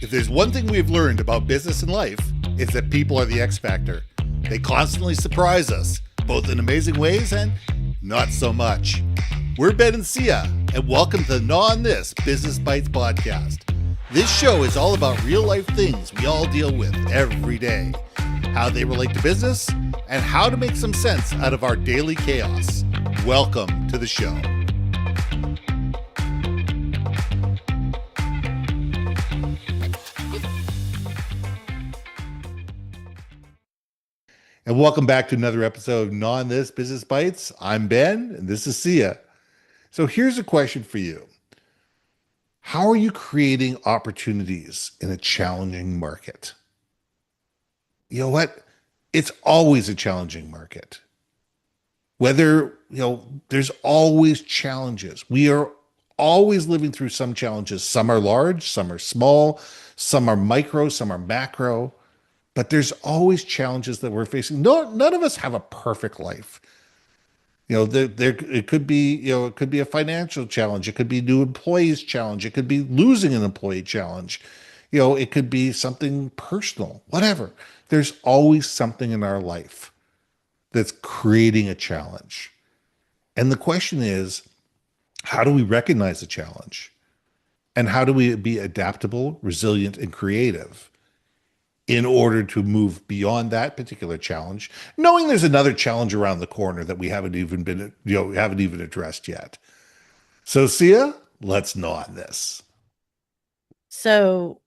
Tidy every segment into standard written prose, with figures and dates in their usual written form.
If there's one thing we've learned about business and life, it's that people are the X factor. They constantly surprise us, both in amazing ways and not so much. We're Ben and Syya, and welcome to the Gnaw on This Business Bites podcast. This show is all about real life things we all deal with every day, how they relate to business, and how to make some sense out of our daily chaos. Welcome to the show. And welcome back to another episode of Gnaw on This Business Bites. I'm Ben, and this is Syya. So here's a question for you. How are you creating opportunities in a challenging market? You know what? It's always a challenging market. There's always challenges. We are always living through some challenges. Some are large, some are small, some are micro, some are macro. But there's always challenges that we're facing. None of us have a perfect life. It could be a financial challenge. It could be new employees challenge. It could be losing an employee challenge. It could be something personal, whatever. There's always something in our life that's creating a challenge. And the question is, how do we recognize the challenge? And how do we be adaptable, resilient, and creative in order to move beyond that particular challenge, knowing there's another challenge around the corner that we haven't even addressed yet. So, Syya, let's gnaw on this. So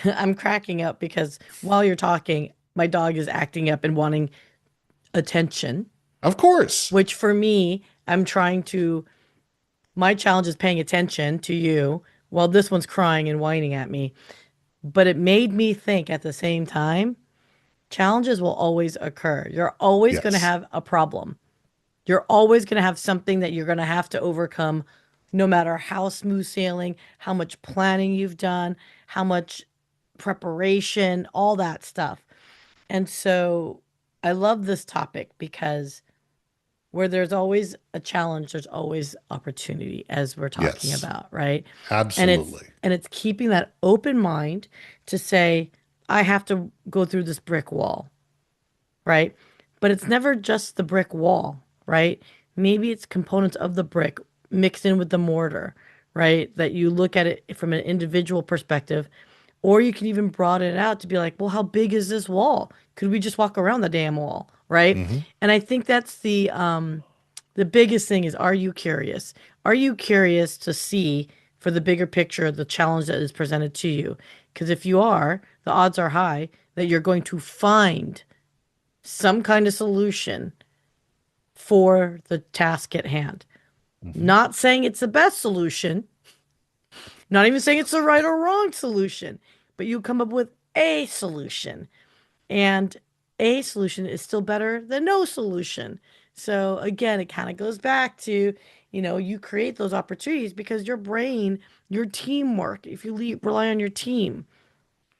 I'm cracking up because while you're talking, my dog is acting up and wanting attention. Of course. Which for me, my challenge is paying attention to you while this one's crying and whining at me. But it made me think at the same time, challenges will always occur. You're always going to have a problem. You're always going to have something that you're going to have to overcome, no matter how smooth sailing, how much planning you've done, how much preparation, all that stuff. And so I love this topic because where there's always a challenge, there's always opportunity, as we're talking about, right? Absolutely. And it's keeping that open mind to say, I have to go through this brick wall, right? But it's never just the brick wall, right? Maybe it's components of the brick mixed in with the mortar, right? That you look at it from an individual perspective, or you can even broaden it out to be like, well, how big is this wall? Could we just walk around the damn wall? Right. Mm-hmm. And I think that's the biggest thing is, are you curious? Are you curious to see for the bigger picture, the challenge that is presented to you? Because if you are, the odds are high that you're going to find some kind of solution for the task at hand. Mm-hmm. Not saying it's the best solution, not even saying it's the right or wrong solution, but you come up with a solution. And a solution is still better than no solution. So again, it kind of goes back to, you create those opportunities because your brain, your teamwork, if you rely on your team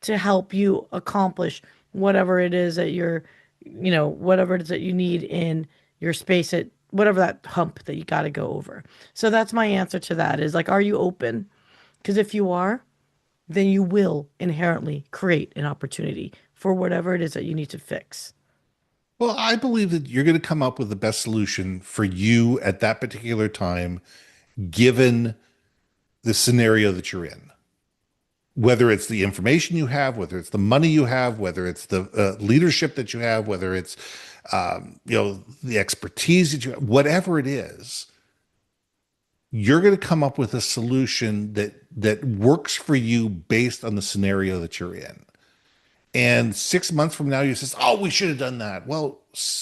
to help you accomplish whatever it is that whatever it is that you need in your space, at whatever that hump that you got to go over. So that's my answer to that is like, are you open? Because if you are, then you will inherently create an opportunity for whatever it is that you need to fix. Well, I believe that you're going to come up with the best solution for you at that particular time, given the scenario that you're in. Whether it's the information you have, whether it's the money you have, whether it's the leadership that you have, whether it's the expertise that you have, whatever it is, you're going to come up with a solution that works for you based on the scenario that you're in. And 6 months from now, you says, "Oh, we should have done that." Well,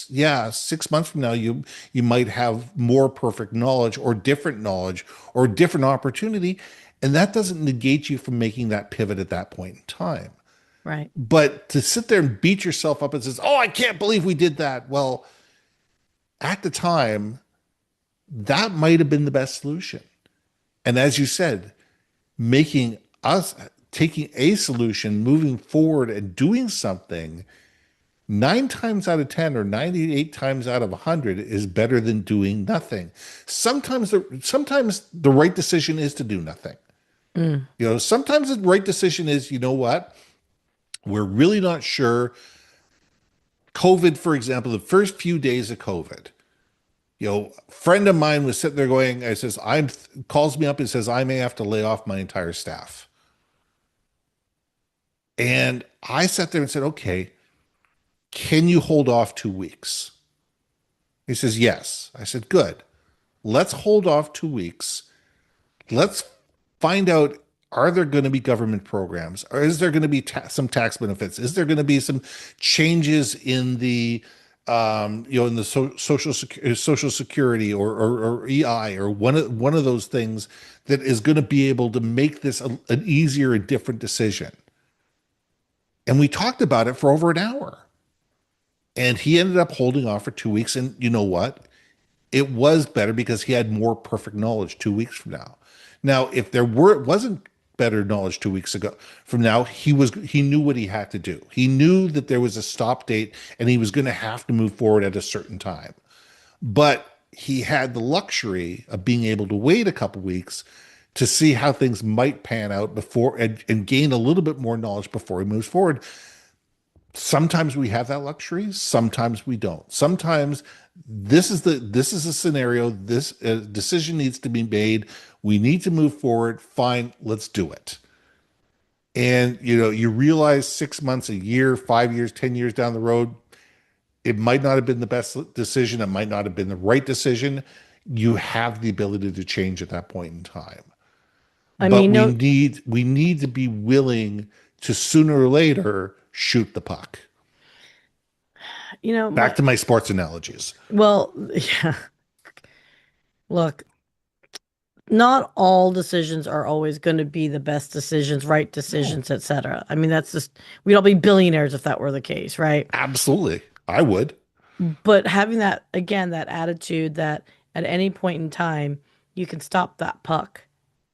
yeah, 6 months from now, you might have more perfect knowledge or different opportunity, and that doesn't negate you from making that pivot at that point in time. Right. But to sit there and beat yourself up and says, "Oh, I can't believe we did that." Well, at the time, that might have been the best solution. And as you said, taking a solution, moving forward and doing something 9 times out of 10 or 98 times out of 100 is better than doing nothing. Sometimes the right decision is to do nothing. Mm. Sometimes the right decision is, you know what? We're really not sure. COVID, for example, the first few days of COVID, a friend of mine was sitting there going, I says, I'm calls me up and says, I may have to lay off my entire staff. And I sat there and said, okay, can you hold off 2 weeks? He says, yes. I said, good. Let's hold off 2 weeks. Let's find out, are there going to be government programs, or is there going to be some tax benefits? Is there going to be some changes in the in the social security, or EI, or one of those things that is going to be able to make this an easier and different decision? And we talked about it for over an hour. And he ended up holding off for 2 weeks. And you know what? It was better because he had more perfect knowledge 2 weeks from now. Now, if wasn't better knowledge 2 weeks ago from now, he knew what he had to do. He knew that there was a stop date and he was going to have to move forward at a certain time. But he had the luxury of being able to wait a couple weeks to see how things might pan out before, and gain a little bit more knowledge before he moves forward. Sometimes we have that luxury, sometimes we don't. Sometimes this is a scenario, this decision needs to be made, we need to move forward, fine, let's do it. And you realize 6 months, a year, 5 years, 10 years down the road, it might not have been the best decision, it might not have been the right decision. You have the ability to change at that point in time, I but mean, we no, need we need to be willing to sooner or later shoot the puck. my Back to my sports analogies. well, yeah. Look, not all decisions are always going to be the best decisions, right No, decisions, etc. I mean, that's just we'd all be billionaires if that were the case, right? absolutely. I would. But having that again, that attitude that at any point in time you can stop that puck,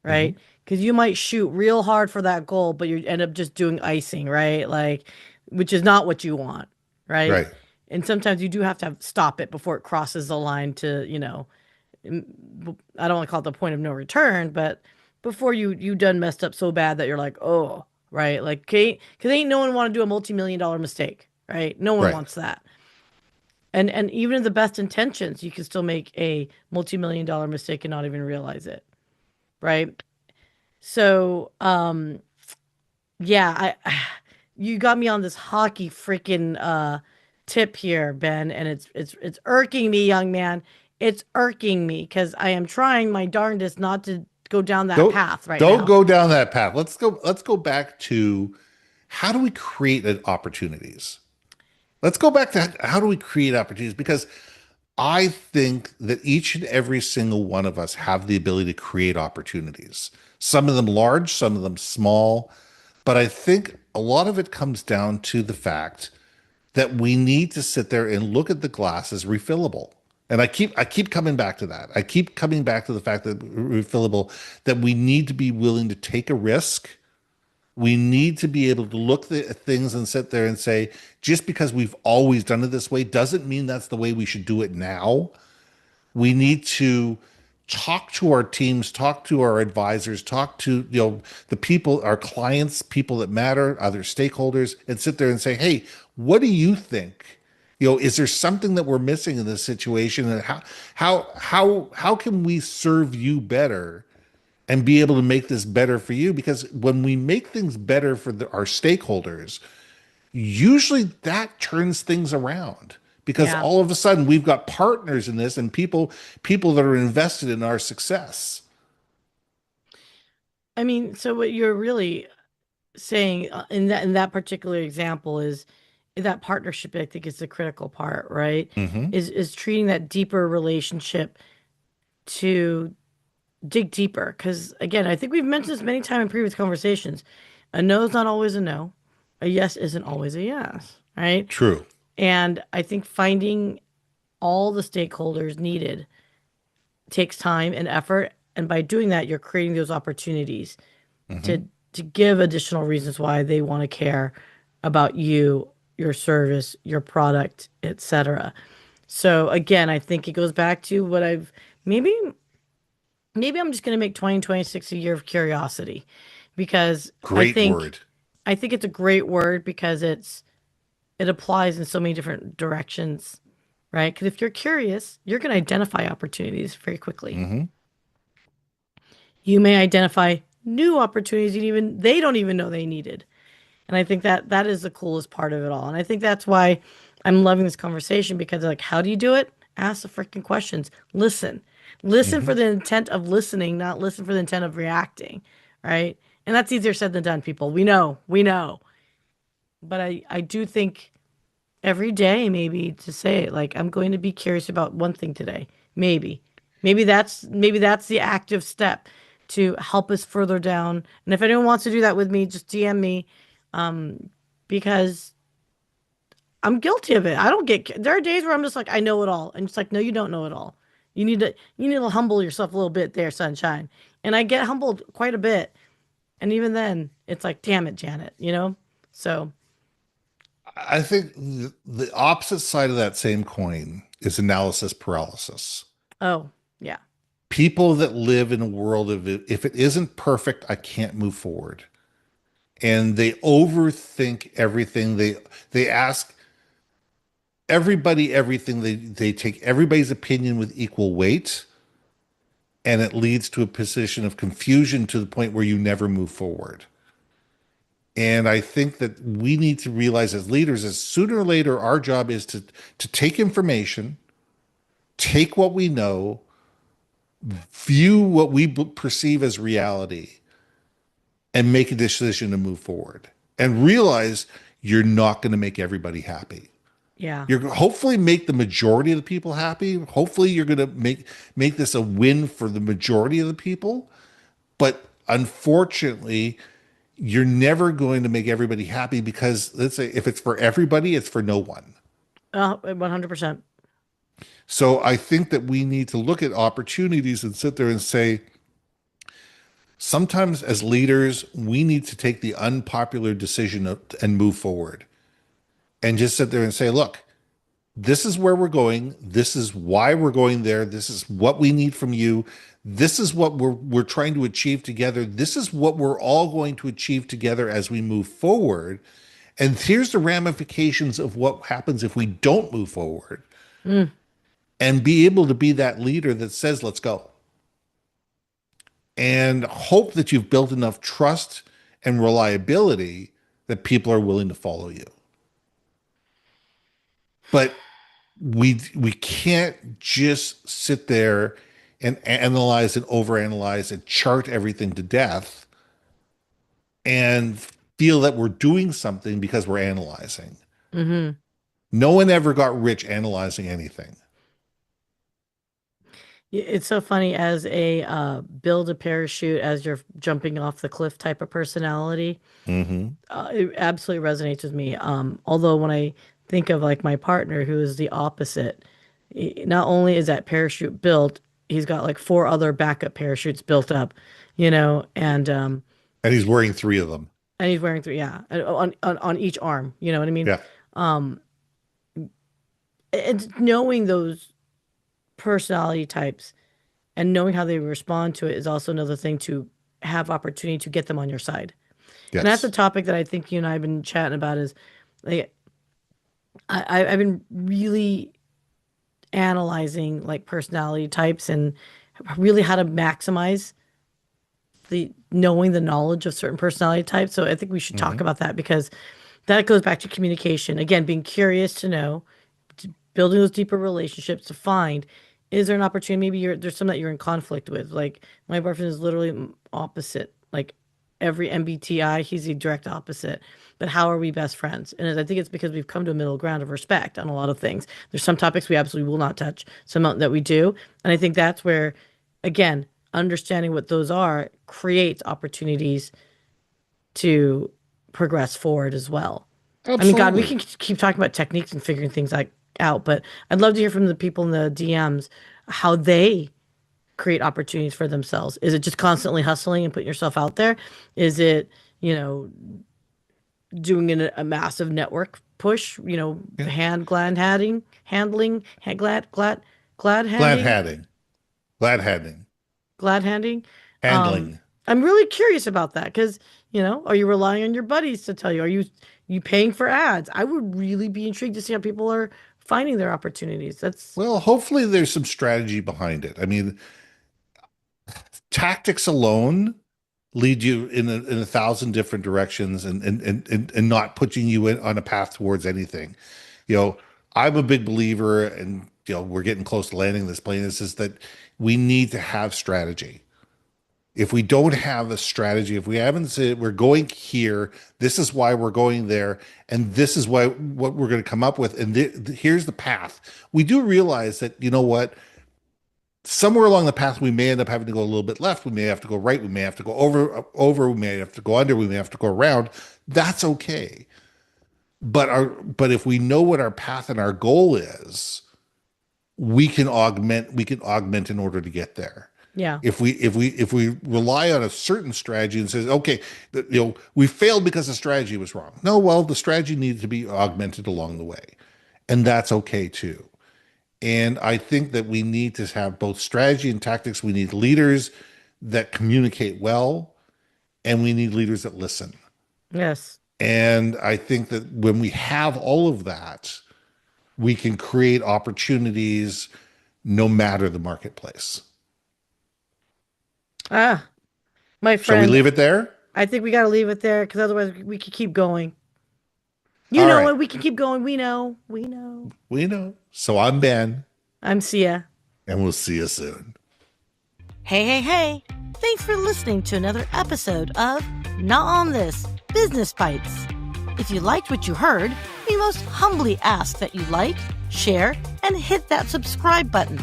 Hmm. right? Because you might shoot real hard for that goal, but you end up just doing icing, right? Like, which is not what you want, right? Right. And sometimes you do have to stop it before it crosses the line to, I don't want to call it the point of no return, but before you done messed up so bad that you're like, oh, right? Like, okay, because ain't no one want to do a multi-million-dollar mistake, right? No one Right. wants that. And even in the best intentions, you can still make a multi-million-dollar mistake and not even realize it, right? So, yeah, you got me on this hockey freaking tip here, Ben, and it's irking me, young man. It's irking me because I am trying my darndest not to go down that Don't path right don't now. go down that path. Let's go back to, how do we create opportunities? Let's go back to how do we create opportunities, because I think that each and every single one of us have the ability to create opportunities. Some of them large, some of them small, but I think a lot of it comes down to the fact that we need to sit there and look at the glass as refillable. And I keep coming back to that. I keep coming back to the fact that refillable, that we need to be willing to take a risk. We need to be able to look at things and sit there and say, just because we've always done it this way doesn't mean that's the way we should do it now. We need to talk to our teams, talk to our advisors, talk to the people, our clients, people that matter, other stakeholders, and sit there and say, hey, what do you think? Is there something that we're missing in this situation, and how can we serve you better and be able to make this better for you? Because when we make things better for our stakeholders, usually that turns things around, because Yeah. all of a sudden we've got partners in this, and people that are invested in our success. I mean, so what you're really saying in that particular example is that partnership, I think, is the critical part, right? Hmm. Is treating that deeper relationship to dig deeper. Because again, I think we've mentioned this many times in previous conversations. A no is not always a no. A yes isn't always a yes, right? True. And I think finding all the stakeholders needed takes time and effort. And by doing that, you're creating those opportunities Hmm. to to give additional reasons why they want to care about you, your service, your product, etc. So again, I think it goes back to what I've maybe maybe I'm just going to make 2026 a year of curiosity because Great word. I think it's a great word because it applies in so many different directions, right? Because if you're curious, you're going to identify opportunities very quickly. Hmm. You may identify new opportunities they don't even know they needed. And I think that that is the coolest part of it all. And I think that's why I'm loving this conversation because like, how do you do it? Ask the freaking questions. Listen. Listen Hmm. for the intent of listening, not listen for the intent of reacting, right? And that's easier said than done, people. We know. But I do think every day maybe to say it like I'm going to be curious about one thing today. Maybe. Maybe that's the active step to help us further down. And if anyone wants to do that with me, just DM me because I'm guilty of it. I don't get there are days where I'm just like I know it all and it's like no you don't know it all. You need to humble yourself a little bit there, sunshine. And I get humbled quite a bit. And even then, it's like damn it, Janet, you know? So, I think the opposite side of that same coin is analysis paralysis. oh, yeah. People that live in a world of if it isn't perfect, I can't move forward. And they overthink everything. They ask everybody everything. They take everybody's opinion with equal weight, and it leads to a position of confusion to the point where you never move forward. And I think that we need to realize as leaders, as sooner or later, our job is to take information, take what we know, view what we perceive as reality, and make a decision to move forward. And realize you're not going to make everybody happy. Yeah. You're hopefully make the majority of the people happy. Hopefully you're going to make this a win for the majority of the people. But unfortunately, you're never going to make everybody happy because let's say if it's for everybody, it's for no one. 100%. So I think that we need to look at opportunities and sit there and say, sometimes as leaders, we need to take the unpopular decision and move forward and just sit there and say, look, this is where we're going. This is why we're going there. This is what we need from you. This is what we're trying to achieve together. This is what we're all going to achieve together as we move forward. And here's the ramifications of what happens if we don't move forward Mm, and be able to be that leader that says, let's go. And hope that you've built enough trust and reliability that people are willing to follow you. But we can't just sit there and analyze and overanalyze and chart everything to death and feel that we're doing something because we're analyzing. hmm. No one ever got rich analyzing anything. It's so funny as a build a parachute as you're jumping off the cliff type of personality. Hmm. It absolutely resonates with me. Although when I think of like my partner who is the opposite, not only is that parachute built, he's got like four other backup parachutes built up, you know, And he's wearing three of them. and he's wearing three, yeah, on each arm, you know what I mean? Yeah. Um, and knowing those personality types and knowing how they respond to it is also another thing to have opportunity to get them on your side. And that's a Yes. topic that I think you and I have been chatting about is like I've been really analyzing like personality types and really how to maximize the knowing the knowledge of certain personality types. So I think we should talk Hmm. about that because that goes back to communication. Again, being curious to know, building those deeper relationships to find is there an opportunity maybe there's some that you're in conflict with. Like my boyfriend is literally opposite. Like every MBTI, he's the direct opposite. But how are we best friends? And I think it's because we've come to a middle ground of respect on a lot of things. There's some topics we absolutely will not touch, some that we do. And I think that's where, again, understanding what those are creates opportunities to progress forward as well. I mean, God, we Absolutely. can keep talking about techniques and figuring things like out, but I'd love to hear from the people in the DMs how they create opportunities for themselves. Is it just constantly hustling and putting yourself out there? Is it, you know, doing a massive network push, you know, Yeah. handling, glad Glad handing? hatting. Glad hatting. glad handing. handling. I'm really curious about that because, are you relying on your buddies to tell you? Are you paying for ads? I would really be intrigued to see how people are finding their opportunities. That's Well, hopefully there's some strategy behind it. I mean, tactics alone lead you in a thousand different directions and not putting you on a path towards anything. You know, I'm a big believer, and we're getting close to landing this plane. Is that we need to have strategy. If we don't have a strategy, if we haven't said we're going here, this is why we're going there, and this is why what we're going to come up with, and here's the path. We do realize that what somewhere along the path we may end up having to go a little bit left, we may have to go right, we may have to go over, we may have to go under, we may have to go around. That's okay. But if we know what our path and our goal is, we can augment in order to get there. yeah. If we rely on a certain strategy and says, okay, we failed because the strategy was wrong. No, well, the strategy needed to be augmented along the way, and that's okay too. And I think that we need to have both strategy and tactics. We need leaders that communicate well, and we need leaders that listen. Yes. And I think that when we have all of that, we can create opportunities no matter the marketplace. Ah, my Shall we friend, leave it there? I think we got to leave it there because otherwise we could keep going. You All know right. it. We can keep going. We know. We know. We know. So I'm Ben, I'm Sia. and we'll see you soon. Hey, hey, hey. Thanks for listening to another episode of Not On This Business Bites. If you liked what you heard, we most humbly ask that you like, share, and hit that subscribe button.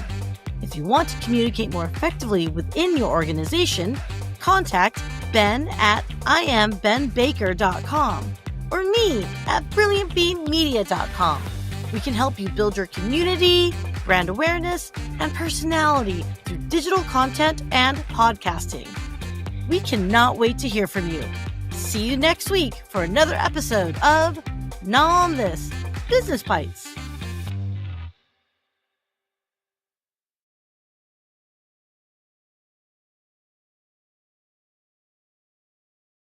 If you want to communicate more effectively within your organization, contact Ben at IamBenBaker.com or me at BrilliantBeeMedia.com. We can help you build your community, brand awareness, and personality through digital content and podcasting. We cannot wait to hear from you. See you next week for another episode of Not On This Business Bites.